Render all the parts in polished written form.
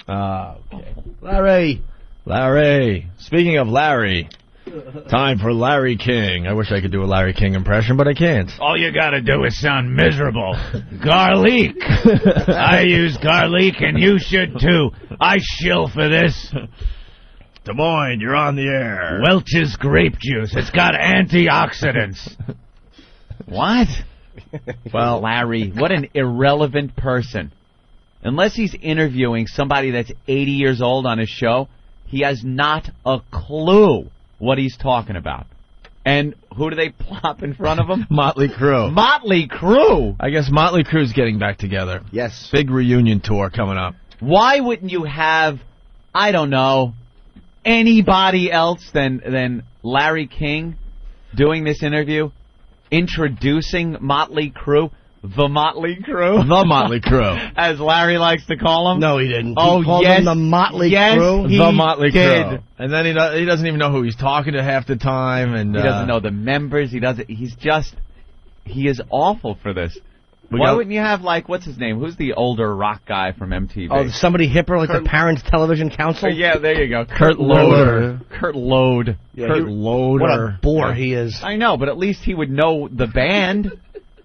Okay. Larry. Speaking of Larry, time for Larry King. I wish I could do a Larry King impression, but I can't. All you gotta do is sound miserable. Garlic. I use garlic, and you should too. I shill for this. Des Moines, you're on the air. Welch's grape juice. It's got antioxidants. What? Well, Larry, what an irrelevant person. Unless he's interviewing somebody that's 80 years old on his show, he has not a clue what he's talking about. And who do they plop in front of him? Motley Crue. Motley Crue? I guess Motley Crue's getting back together. Yes. Big reunion tour coming up. Why wouldn't you have, I don't know, anybody else than Larry King doing this interview, introducing Motley Crue, the Motley Crue? The Motley Crue. As Larry likes to call them? No, he didn't. Oh, he called them the Motley Crue. He the Motley did. Crue. And then he doesn't even know who he's talking to half the time. And he doesn't know the members. He is awful for this. Why wouldn't you have, like, what's his name? Who's the older rock guy from MTV? Oh, somebody hipper, like the Parents Television Council? Yeah, there you go. Kurt Loder. Kurt Lode. Yeah, Kurt Loder. What a bore he is. I know, but at least he would know the band.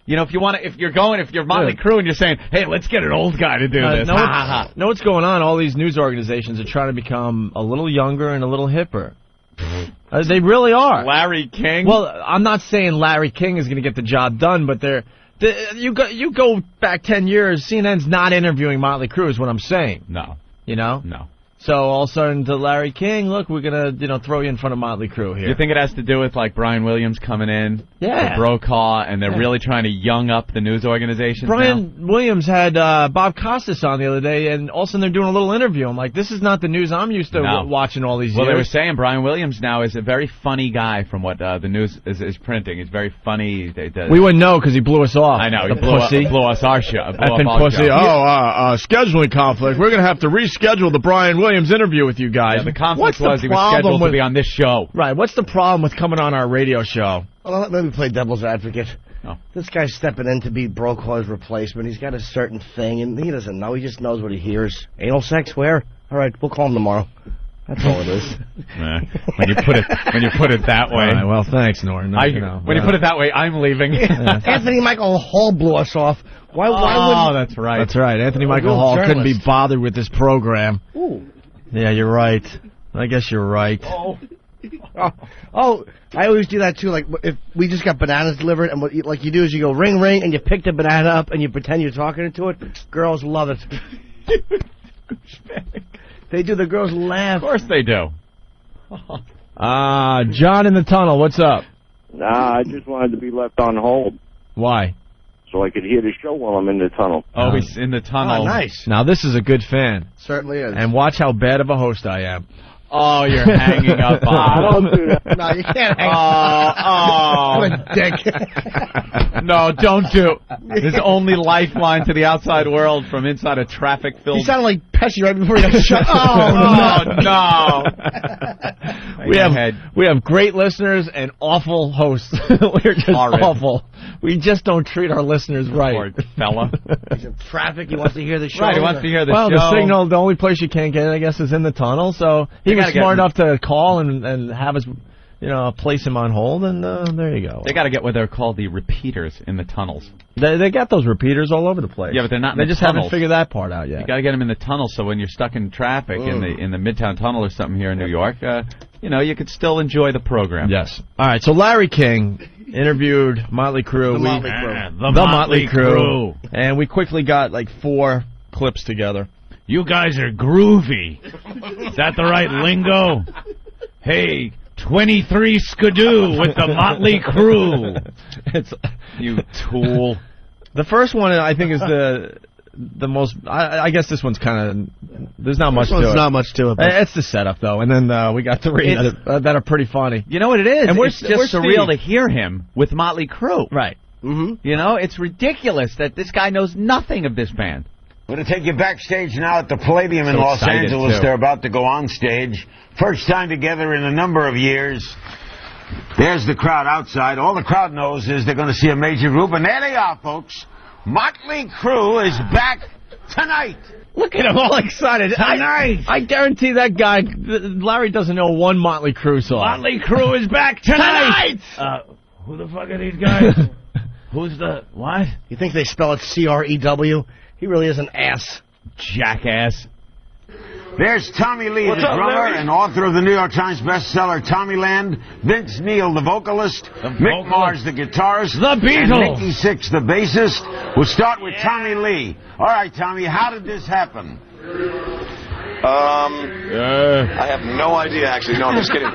You know, if you're Motley Crue and you're saying, hey, let's get an old guy to do this. Know what's going on? All these news organizations are trying to become a little younger and a little hipper. They really are. Larry King? Well, I'm not saying Larry King is going to get the job done, but you go back 10 years, CNN's not interviewing Motley Crue is what I'm saying. No. You know? No. So all of a sudden to Larry King, look, we're going to throw you in front of Motley Crue here. You think it has to do with, like, Brian Williams coming in? Yeah. The Brokaw, and they're really trying to young up the news organizations Brian Williams had Bob Costas on the other day, and all of a sudden they're doing a little interview. I'm like, this is not the news I'm used to watching all these years. Well, they were saying Brian Williams now is a very funny guy from what the news is printing. He's very funny. We wouldn't know because he blew us off. I know. The He blew us our show. Pussy. Scheduling conflict. We're going to have to reschedule the Brian Williams interview with you guys. Yeah, the conflict was he was scheduled to be on this show. Right. What's the problem with coming on our radio show? Well, let me play devil's advocate. Oh. This guy's stepping in to be Brokaw's replacement. He's got a certain thing, and he doesn't know. He just knows what he hears. Anal sex? Where? All right, we'll call him tomorrow. That's all it is. When you put it that way. All right, well, thanks, Norton. When you put it that way, I'm leaving. Anthony Michael Hall blew us off. Why wouldn't... Oh, that's right. That's right. Anthony Michael Hall couldn't be bothered with this program. Ooh. Yeah, you're right. I guess you're right. Oh, I always do that too. Like if we just got bananas delivered, and what you do is you go ring ring, and you pick the banana up, and you pretend you're talking to it. Girls love it. They do. The girls laugh. Of course they do. John in the tunnel. What's up? Nah, I just wanted to be left on hold Why? so I could hear the show while I'm in the tunnel. Oh, he's in the tunnel. Oh, nice. Now this is a good fan, Certainly is. and watch how bad of a host I am. Oh, you're hanging up on. Don't do that. No, you can't hang. Oh. What a dick. No, don't do. His only lifeline to the outside world from inside a traffic-filled... You sounded like Pesci right before he got shot. No. We have great listeners and awful hosts. We're just awful. We just don't treat our listeners right. Poor fella. He's in traffic. He wants to hear the show. Right, he wants to hear the Well, show. the signal, the only place you can't get it, I guess, is in the tunnel. So he was smart enough to call and have us, place him on hold, and there you go. They got to get what they're called the repeaters in the tunnels. They got those repeaters all over the place. Yeah, but they're not in They the just tunnels. haven't figured that part out yet. You got to get them in the tunnel, so when you're stuck in traffic in the Midtown Tunnel or something here in New York, you could still enjoy the program. Yes. All right, so Larry King interviewed Motley Crue. The Motley Crue. And we quickly got like 4 clips together. You guys are groovy. Is that the right lingo? Hey, 23 Skidoo with the Motley Crue. You tool. The first one, I think, is the most... I guess this one's kind of... There's not much to it. There's not much to it. It's the setup, though. And then we got 3 that are pretty funny. You know what it is? And It's just surreal to hear him with Motley Crue. Right. Mm-hmm. It's ridiculous that this guy knows nothing of this band. I'm going to take you backstage now at the Palladium in So Los excited, Angeles. too. They're about to go on stage. First time together in a number of years. There's the crowd outside. All the crowd knows is they're going to see a major group. And there they are, folks. Motley Crue is back tonight. Look at him all excited. Tonight. I guarantee that guy, Larry doesn't know one Motley Crue song. Motley Crue is back tonight. Who the fuck are these guys? Who's the what? You think they spell it C-R-E-W? He really is an ass. Jackass. There's Tommy Lee, What's the up, drummer Larry? and author of the New York Times bestseller Tommyland, Vince Neil, the vocalist, Mick Mars, the guitarist, The Beatles. and Nicky Sixx, the bassist. We'll start with Tommy Lee. All right, Tommy, how did this happen? I have no idea, actually. No, I'm just kidding.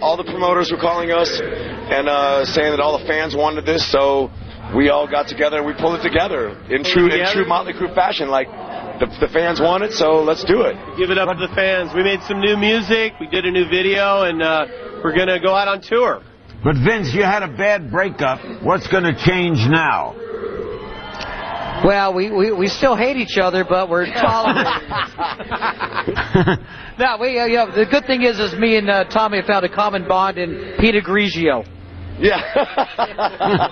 All the promoters were calling us and saying that all the fans wanted this, so we all got together and we pulled it together in true Motley Crue fashion. Like, the fans want it, so let's do it. Give it up to the fans. We made some new music. We did a new video, and we're going to go out on tour. But, Vince, you had a bad breakup. What's going to change now? Well, we still hate each other, but we're tolerating. No, the good thing is me and Tommy have found a common bond in Peter Grigio. Yeah.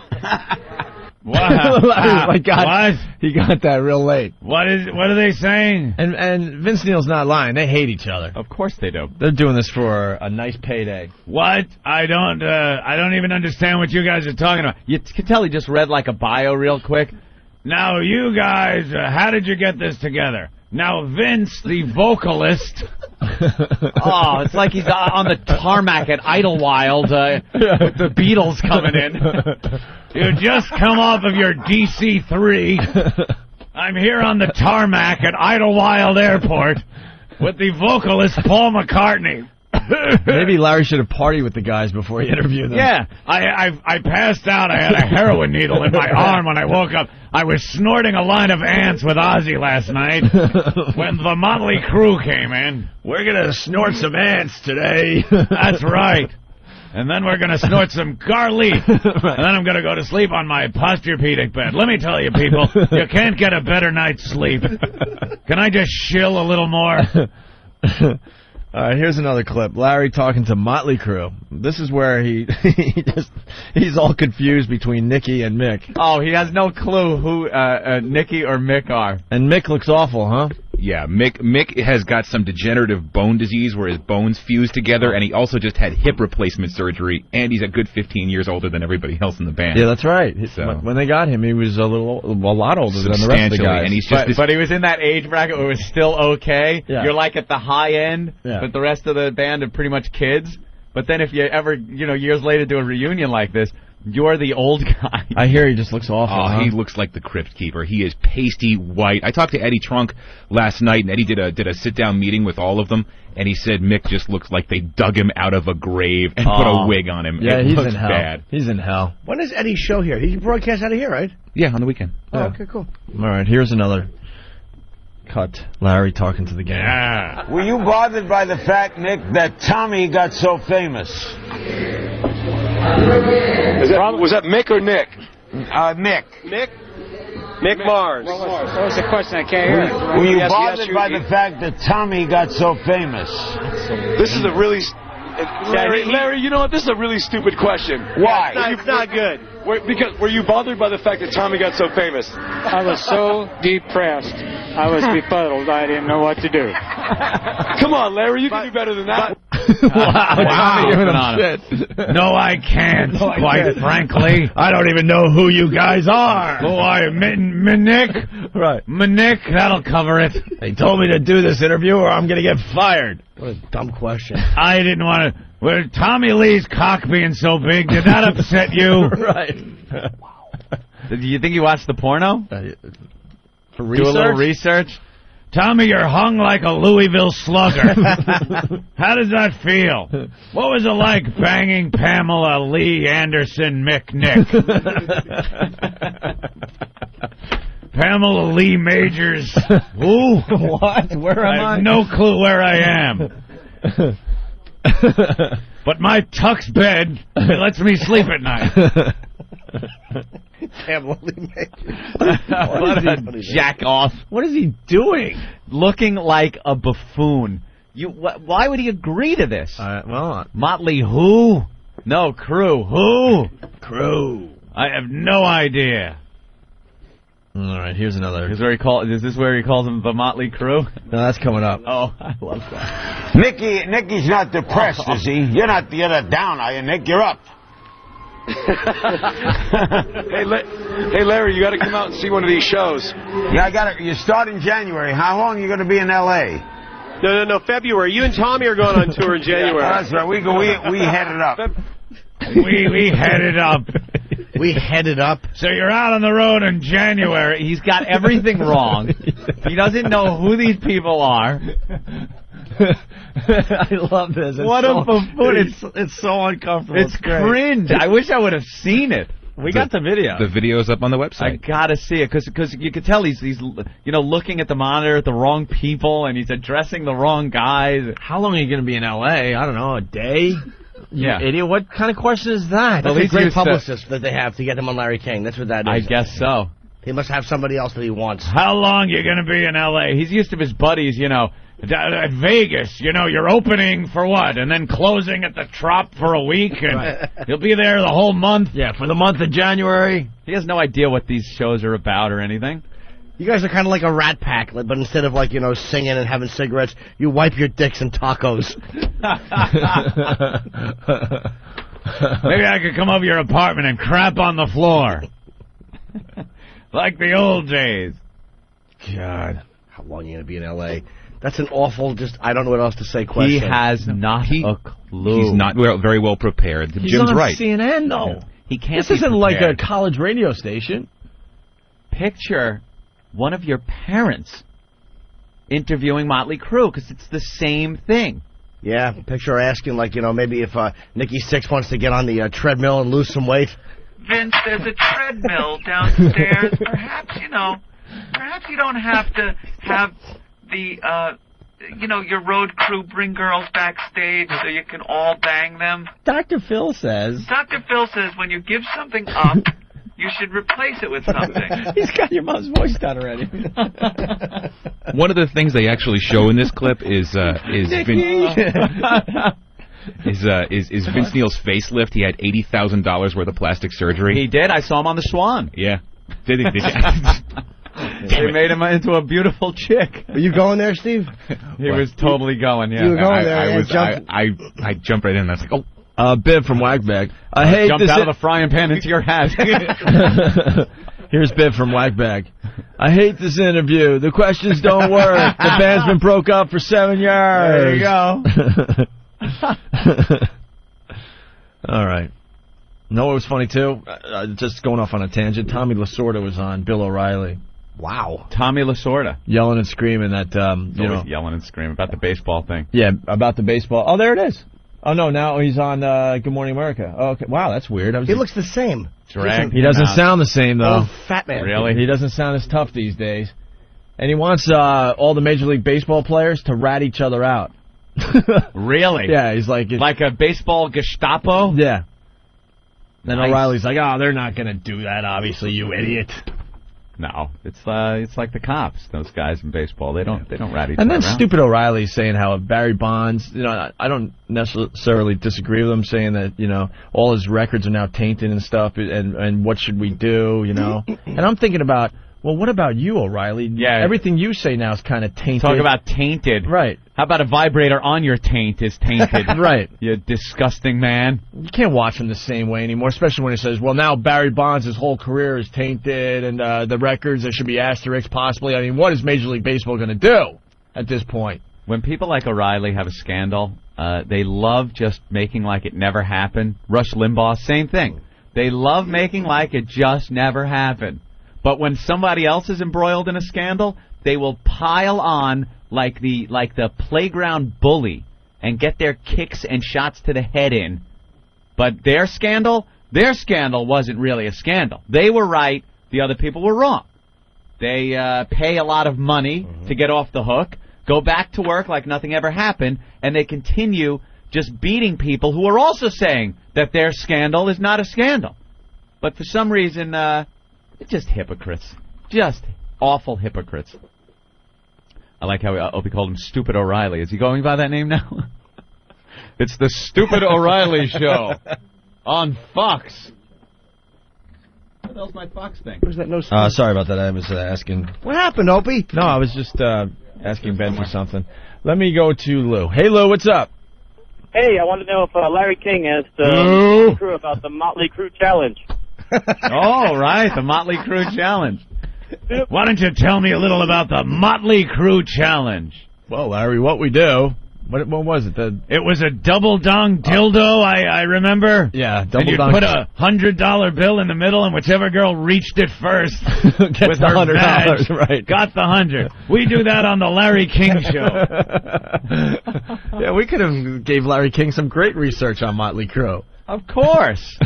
Wow. Oh my God. What? He got that real late. What are they saying? And Vince Neil's not lying. They hate each other. Of course they do. They're doing this for a nice payday. What? I don't even understand what you guys are talking about. You can tell he just read like a bio real quick. Now, you guys, how did you get this together? Now, Vince, the vocalist. Oh, it's like he's on the tarmac at Idlewild with the Beatles coming in. You just come off of your DC-3. I'm here on the tarmac at Idlewild Airport with the vocalist Paul McCartney. Maybe Larry should have partied with the guys before he interviewed them. Yeah, I passed out. I had a heroin needle in my arm when I woke up. I was snorting a line of ants with Ozzy last night when the Motley Crue came in. We're going to snort some ants today. That's right. And then we're going to snort some garlic. And then I'm going to go to sleep on my Posturepedic bed. Let me tell you, people, you can't get a better night's sleep. Can I just shill a little more? All right, here's another clip. Larry talking to Motley Crue. This is where he's all confused between Nicky and Mick. Oh, he has no clue who Nicky or Mick are. And Mick looks awful, huh? Yeah, Mick has got some degenerative bone disease where his bones fuse together, and he also just had hip replacement surgery, and he's a good 15 years older than everybody else in the band. Yeah, that's right. So, when they got him, he was a lot older than the rest of the guys. And he's just but he was in that age bracket where it was still okay. Yeah. You're like at the high end, yeah. but the rest of the band are pretty much kids. But then if you ever, years later do a reunion like this, you're the old guy. I hear he just looks awful. Oh, huh? He looks like the Crypt Keeper. He is pasty white. I talked to Eddie Trunk last night, and Eddie did a sit-down meeting with all of them, and he said Mick just looks like they dug him out of a grave and put a wig on him. Yeah, it he's looks in hell. bad. He's in hell. When is Eddie's show here? He broadcasts out of here, right? Yeah, on the weekend. Oh, okay, cool. All right, here's another cut. Larry talking to the gang. Yeah. Were you bothered by the fact, Mick, that Tommy got so famous? Was that Mick or Nick? Mick. Mick Mars. What was the question? I can't hear it. Were you Yes, bothered yes, by the fact that Tommy got so famous? This is a really... Larry, you know what? This is a really stupid question. Why? It's not good. Because were you bothered by the fact that Tommy got so famous? I was so depressed. I was befuddled. I didn't know what to do. Come on, Larry, you can do better than that. Wow. Giving him shit. No, I can't, quite frankly. I don't even know who you guys are. Who are you? Mick? Right. Mick, that'll cover it. They told me to do this interview or I'm going to get fired. What a dumb question. I didn't want to... Well, Tommy Lee's cock being so big, did that upset you? Right. Do you think you watched the porno? For Do a little research? Tommy, you're hung like a Louisville slugger. How does that feel? What was it like banging Pamela Lee Anderson McNick? Pamela Lee Majors. Who? What? Where am I have no clue where I am. But my tux bed, it lets me sleep at night. What a jack off. What is he doing? Looking like a buffoon. Why would he agree to this? Motley who? No, Crue. Who? Crue. I have no idea. All right, here's another. Is this where he calls them the Motley Crue? No, that's coming up. Oh, I love that. Nicky's not depressed, is he? You're not down, are you, Nick? You're up. Hey, Larry, you got to come out and see one of these shows. Yeah, I got it. You start in January. How long are you going to be in L.A.? No, February. You and Tommy are going on tour in January. Yeah, that's right. We headed up. We headed up. We headed up. So you're out on the road in January. He's got everything wrong. He doesn't know who these people are. I love this. What a buffoon. It's so uncomfortable. It's cringe. I wish I would have seen it. We got the video. The video's up on the I website. gotta see it because you can tell he's looking at the monitor at the wrong people and he's addressing the wrong guys. How long are you going to be in L.A.? I don't know, a day? Yeah. You idiot. What kind of question is that? That's a great publicist that they have to get him on Larry King. That's what that is. I guess so. He must have somebody else that he wants. How long you going to be in L.A.? He's used to his buddies, At Vegas, you're opening for what? And then closing at the Trop for a week? And you'll be there the whole month? Yeah, for the month of January. He has no idea what these shows are about or anything. You guys are kind of like a rat pack, but instead of singing and having cigarettes, you wipe your dicks in tacos. Maybe I could come over your apartment and crap on the floor. Like the old days. God. How long are you going to be in L.A.? That's an awful, I don't know what else to say question. He has not a clue. He's not very well prepared. He's Jim's on right. CNN, though. He can't This be isn't like a prepared. college radio station. Picture one of your parents interviewing Motley Crue, because it's the same thing. Yeah, picture asking, maybe if Nikki Sixx wants to get on the treadmill and lose some weight. Vince, there's a treadmill downstairs. Perhaps you don't have to have the, your road crew bring girls backstage so you can all bang them. Dr. Phil says when you give something up, you should replace it with something. He's got your mom's voice down already. One of the things they actually show in this clip is Vince Neil's facelift. He had $80,000 worth of plastic surgery. He did. I saw him on the Swan. Yeah. Did he? They made him into a beautiful chick. Are you going there, Steve? He was totally going, yeah. You were going there. I jumped right in and I was like, oh. Biv from Wagbag. Jumped out of the frying pan into your hat. Here's Biv from Wagbag. I hate this interview. The questions don't work. The band's been broke up for 7 years. There you go. All right. Know what was funny, too? Just going off on a tangent. Tommy Lasorda was on Bill O'Reilly. Wow. Tommy Lasorda. Yelling and screaming that, yelling and screaming about the baseball thing. Yeah, about the baseball. Oh, there it is. Oh, no, now he's on Good Morning America. Oh, okay. Wow, that's weird. He looks the same. He doesn't sound the same, though. Old fat man. Really? He doesn't sound as tough these days. And he wants all the Major League Baseball players to rat each other out. Really? Yeah, he's like... Like a baseball Gestapo? Yeah. Then Nice. O'Reilly's like, oh, they're not going to do that, obviously, you idiot. No, it's like the cops. Those guys in baseball, they don't rat each And other then out. stupid O'Reilly's saying how Barry Bonds, I don't necessarily disagree with him saying that, all his records are now tainted and stuff, and what should we do, And I'm thinking about, well, what about you, O'Reilly? Yeah. Everything you say now is kind of tainted. Talk about tainted. Right. How about a vibrator on your taint is tainted? Right. You disgusting man. You can't watch him the same way anymore, especially when he says, well, now Barry Bonds' his whole career is tainted, and the records, there should be asterisks possibly. I mean, what is Major League Baseball going to do at this point? When people like O'Reilly have a scandal, they love just making like it never happened. Rush Limbaugh, same thing. They love making like it just never happened. But when somebody else is embroiled in a scandal, they will pile on like the playground bully and get their kicks and shots to the head in. But their scandal wasn't really a scandal. They were right, the other people were wrong. They pay a lot of money to get off the hook, go back to work like nothing ever happened, and they continue just beating people who are also saying that their scandal is not a scandal. But for some reason, they're just hypocrites. Just awful hypocrites. I like how Opie called him Stupid O'Reilly. Is he going by that name now? It's the Stupid O'Reilly Show on Fox. the hell's my Fox thing? Where's that no? Sorry about that. I was asking. What happened, Opie? No, I was just asking Ben for something. Let me go to Lou. Hey, Lou, what's up? Hey, I want to know if Larry King asked the Crew about the Motley Crue challenge. Oh, right, the Motley Crue challenge. Why don't you tell me a little about the Motley Crue challenge? Well, Larry, what we do... What was it? It was a double dong dildo, I remember. Yeah, double and you'd dong. Put a $100 bill in the middle, and whichever girl reached it first with her $100, badge right. got the 100. We do that on the Larry King show. Yeah, we could have gave Larry King some great research on Motley Crue. Of course.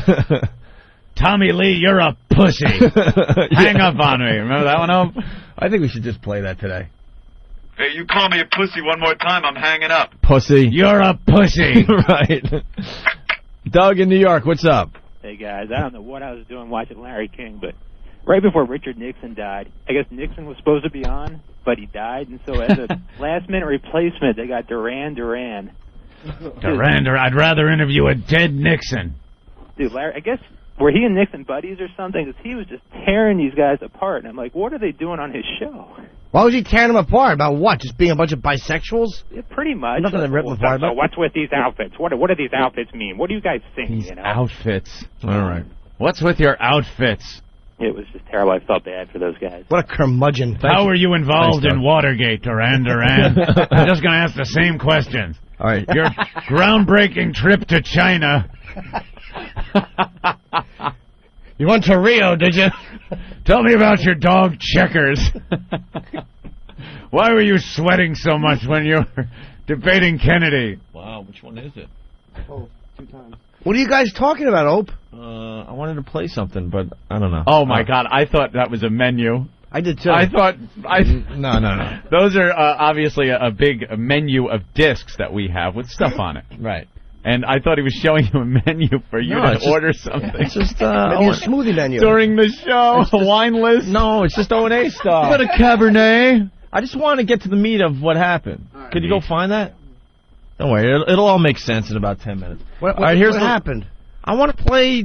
Tommy Lee, you're a pussy. Hang up on me. Remember that one, Hope? I think we should just play that today. Hey, you call me a pussy one more time, I'm hanging up. Pussy. You're a pussy. Right. Doug in New York, what's up? Hey, guys, I don't know what I was doing watching Larry King, but right before Richard Nixon died, I guess Nixon was supposed to be on, but he died, and so as a last-minute replacement, they got Duran. Duran, I'd rather interview a dead Nixon. Dude, Larry, I guess, were he and Nixon buddies or something? Because he was just tearing these guys apart, and I'm like, what are they doing on his show? Why was he tearing them apart? About what? Just being a bunch of bisexuals? Yeah, pretty much. Nothing to rip them apart about. What's with these outfits? What do these outfits mean? What do you guys think? These outfits. All right. What's with your outfits? It was just terrible. I felt bad for those guys. What a curmudgeon. How were you involved in Watergate, Duran? I'm just going to ask the same questions. All right. Your groundbreaking trip to China. You went to Rio, did you? Tell me about your dog Checkers. Why were you sweating so much when you were debating Kennedy? Wow, which one is it? Oh, 2 times. What are you guys talking about, Ope? I wanted to play something, but I don't know. Oh, my God, I thought that was a menu. I did, too. I thought... No. Those are obviously a big menu of discs that we have with stuff on it. Right. And I thought he was showing you a menu for you to order something. It's just maybe a smoothie menu. During the show, a wine list. No, it's just O&A stuff. But a Cabernet. I just want to get to the meat of what happened. Right. Could you go find that? Don't worry, it'll all make sense in about 10 minutes. What happened? I want to play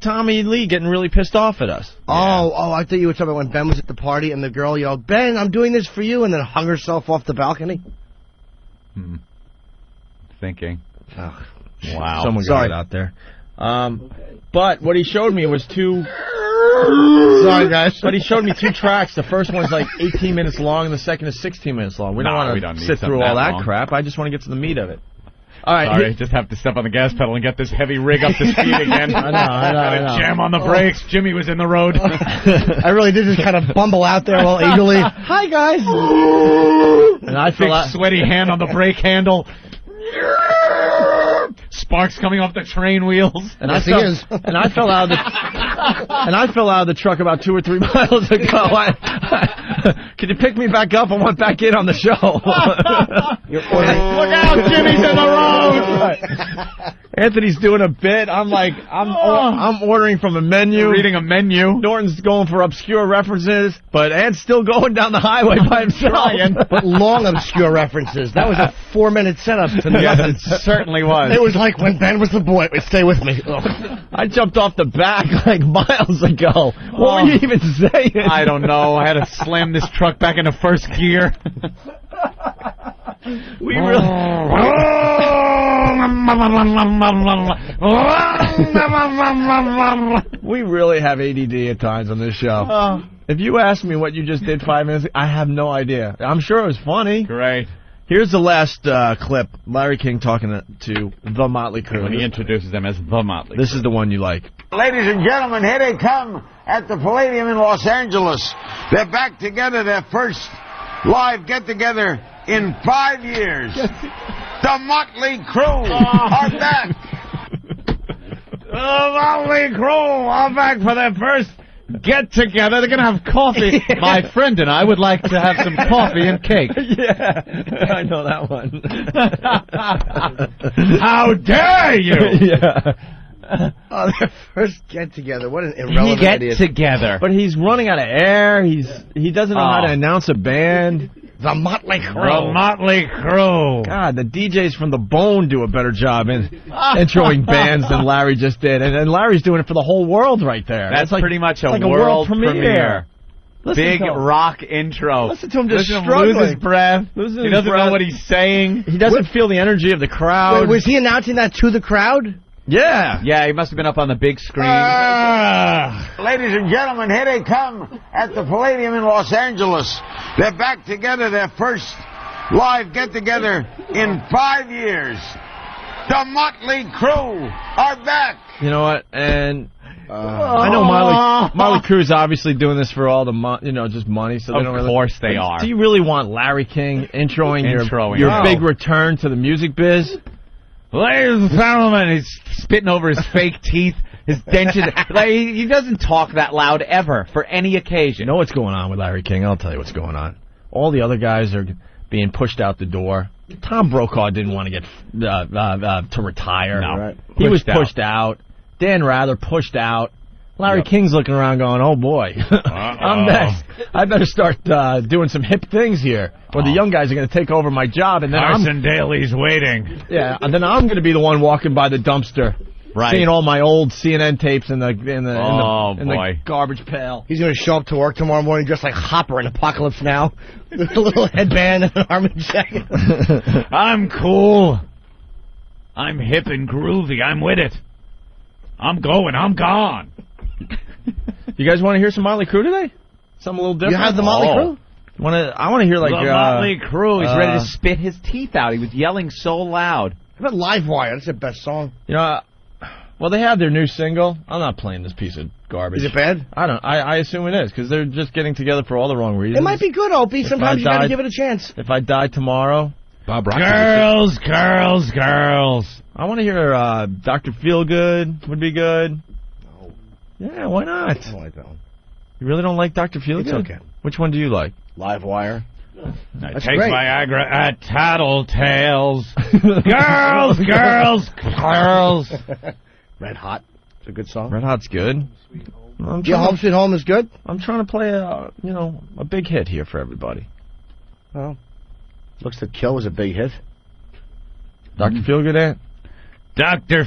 Tommy Lee getting really pissed off at us. Oh, I thought you were talking about when Ben was at the party and the girl yelled, "Ben, I'm doing this for you," and then hung herself off the balcony. Thinking. Oh. Wow. Someone got it out there. But what he showed me was 2... Sorry, guys. But he showed me 2 tracks. The first one's like 18 minutes long, and the second is 16 minutes long. We don't want to sit through all that crap. I just want to get to the meat of it. All right. Sorry, just have to step on the gas pedal and get this heavy rig up to speed again. I know. Jam on the brakes. Jimmy was in the road. I really did just kind of bumble out there all eagerly. Hi, guys. And I feel big sweaty hand on the brake handle. Sparks coming off the train wheels. And I fell out of the truck about 2 or 3 miles ago. Could you pick me back up? I want back in on the show. Look out, Jimmy's in the road. Anthony's doing a bit. I'm ordering from a menu. Reading a menu. Norton's going for obscure references, but Ant's still going down the highway by himself. But long obscure references. That was a 4-minute setup to nothing. Yes, it certainly was. It was like when Ben was the boy. Stay with me. I jumped off the back like miles ago. What were you even saying? I don't know. I had to slam this truck back into first gear. We really have ADD at times on this show. If you ask me what you just did 5 minutes ago, I have no idea. I'm sure it was funny. Great. Here's the last clip. Larry King talking to the Motley Crue. When he introduces them as the Motley Crue. This is the one you like. Ladies and gentlemen, here they come at the Palladium in Los Angeles. They're back together, their first live get-together in 5 years. The Motley Crue are back. The Motley Crue are back for their first get-together. They're going to have coffee. My friend and I would like to have some coffee and cake. Yeah, I know that one. How dare you? Yeah. Their first get-together. What an irrelevant idiot. Get-together. But he's running out of air. He doesn't know how to announce a band. The Motley The Crue. Motley Crue. God, the DJs from the Bone do a better job in introing bands than Larry just did, and Larry's doing it for the whole world right there. That's like, pretty much a like world premiere. Big rock intro. Listen to him just Listen to him struggling. lose his breath. Losing He his doesn't breath. know what he's saying. He doesn't feel the energy of the crowd. Wait, was he announcing that to the crowd? Yeah. Yeah, he must have been up on the big screen. Ladies and gentlemen, here they come at the Palladium in Los Angeles. They're back together, their first live get-together in 5 years. The Motley Crue are back. You know what? And I know Motley Crue's obviously doing this for all the just money. So they don't really, Of course they are. Do you really want Larry King introing your No. big return to the music biz? Ladies and gentlemen, he's spitting over his fake teeth, his dented. Like, he doesn't talk that loud ever for any occasion. You know what's going on with Larry King? I'll tell you what's going on. All the other guys are being pushed out the door. Tom Brokaw didn't want to get to retire. No, right. He was pushed out. Dan Rather pushed out. Larry King's looking around going, oh, boy, I'm next. I better start doing some hip things here, or the young guys are going to take over my job. And then Carson Daly's waiting. Yeah, and then I'm going to be the one walking by the dumpster, seeing all my old CNN tapes in the garbage pail. He's going to show up to work tomorrow morning just like Hopper in Apocalypse Now. With a little headband and an arm jacket. I'm cool. I'm hip and groovy. I'm with it. I'm going. I'm gone. You guys want to hear some Motley Crue today? Something a little different? You have the Motley Crue? I want to hear like the Motley Crue. He's ready to spit his teeth out. He was yelling so loud. How about Livewire? That's their best song. You know, well, they have their new single. I'm not playing this piece of garbage. Is it bad? I assume it is, because they're just getting together for all the wrong reasons. It might be good, Opie. Sometimes you got to give it a chance. If I die tomorrow, Bob Rock. Girls. I want to hear Dr. Feelgood would be good. No. Yeah, why not? I don't like that one. You really don't like Dr. Feelgood? It's okay. Which one do you like? Livewire. I That's take great. Viagra at Tattletales. girls. Red Hot. It's a good song. Red Hot's good. Your Home Sweet Home is good? I'm trying to play a big hit here for everybody. Well, Looks to Kill was a big hit. Dr. Feelgood, Ant? Dr.